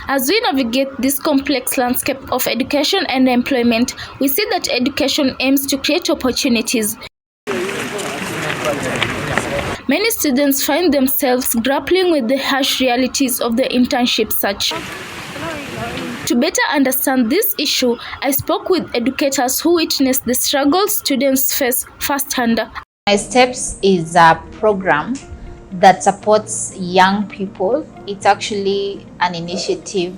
As we navigate this complex landscape of education and employment, we see that education aims to create opportunities. Many students find themselves grappling with the harsh realities of the internship search. To better understand this issue, I spoke with educators who witnessed the struggles students face firsthand. My Steps is a program that supports young people. It's actually an initiative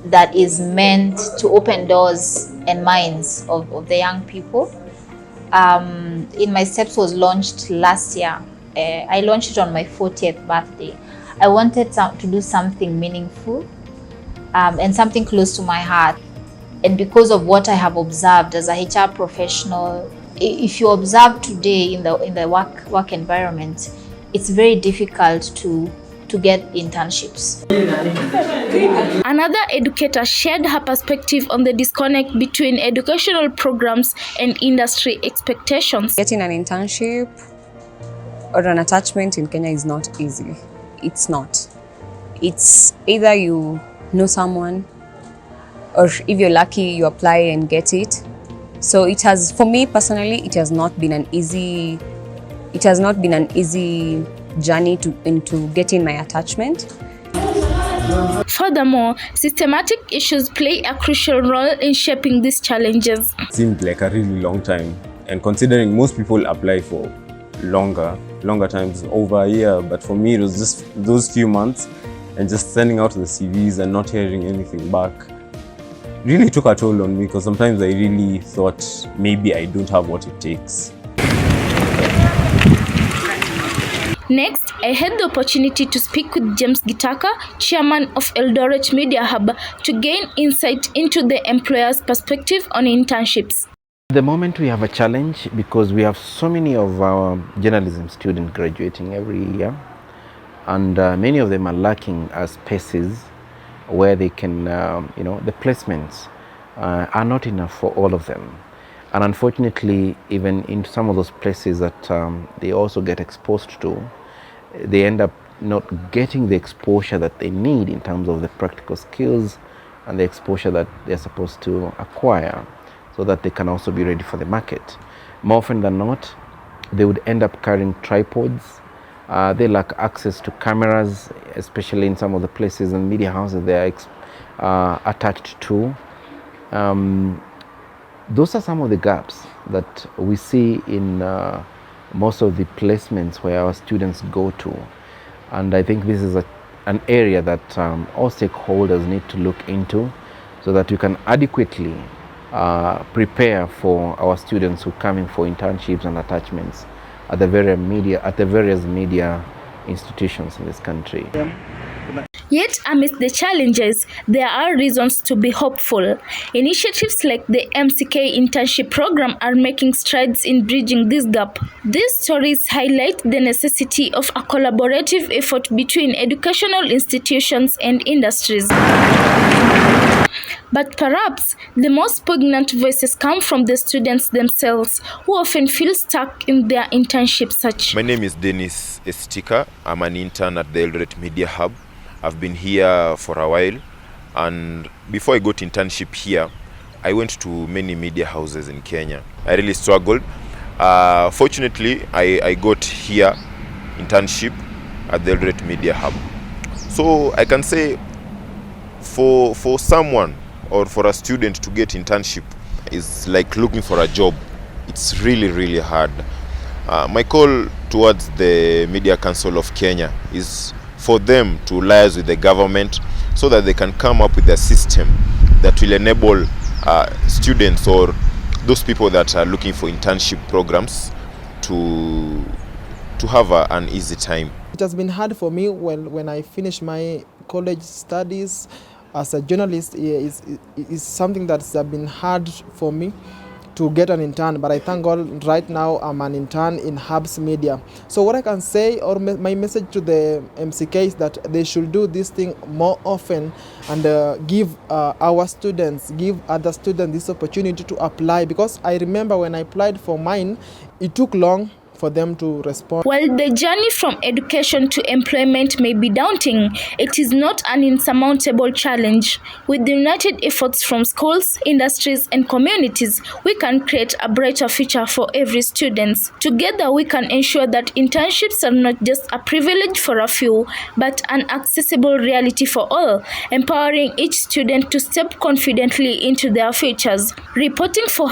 that is meant to open doors and minds of the young people. In My Steps was launched last year. I launched it on my 40th birthday. I wanted to do something meaningful and something close to my heart. And because of what I have observed as a HR professional, if you observe today in the work environment, it's very difficult to get internships. Another educator shared her perspective on the disconnect between educational programs and industry expectations. Getting an internship or an attachment in Kenya is not easy. It's not. It's either you know someone, or if you're lucky, you apply and get it. So it has, for me personally, it has not been an easy journey into getting my attachment. Furthermore, systematic issues play a crucial role in shaping these challenges. It seemed like a really long time, and considering most people apply for longer times, over a year, but for me it was just those few months and just sending out the CVs and not hearing anything back really took a toll on me, because sometimes I really thought maybe I don't have what it takes. Next, I had the opportunity to speak with James Gitaka, chairman of Eldoret Media Hub, to gain insight into the employer's perspective on internships. At the moment we have a challenge because we have so many of our journalism students graduating every year, and many of them are lacking spaces where they can, the placements are not enough for all of them. And unfortunately, even in some of those places that they also get exposed to, they end up not getting the exposure that they need in terms of the practical skills and the exposure that they're supposed to acquire so that they can also be ready for the market. More often than not, they would end up carrying tripods. They lack access to cameras, especially in some of the places and media houses they are attached to. Those are some of the gaps that we see in most of the placements where our students go to. And I think this is an area that all stakeholders need to look into so that we can adequately prepare for our who are coming for internships and attachments at the various media institutions in this country. Yet, amidst the challenges, there are reasons to be hopeful. Initiatives like the MCK internship program are making strides in bridging this gap. These stories highlight the necessity of a collaborative effort between educational institutions and industries. But perhaps the most poignant voices come from the students themselves, who often feel stuck in their internship search. My name is Dennis Estika. I'm an intern at the Eldoret Media Hub. I've been here for a while, and before I got internship here, I went to many media houses in Kenya. I really struggled. Fortunately, I got here internship at the Eldoret Media Hub. So I can say for someone or for a student to get internship is like looking for a job. It's really, really hard. My call towards the Media Council of Kenya is for them to liaise with the government so that they can come up with a system that will enable students or those people that are looking for internship programs to have an easy time. It has been hard for me when I finished my college studies as a journalist. Is something that's been hard for me to get an intern, but I thank God right now I'm an intern in Hubs Media. So what I can say, or my message to the MCK, is that they should do this thing more often and give other students this opportunity to apply, because I remember when I applied for mine, it took long for them to respond. While the journey from education to employment may be daunting, it is not an insurmountable challenge. With the united efforts from schools, industries, and communities, we can create a brighter future for every student. Together, we can ensure that internships are not just a privilege for a few, but an accessible reality for all, empowering each student to step confidently into their futures. Reporting for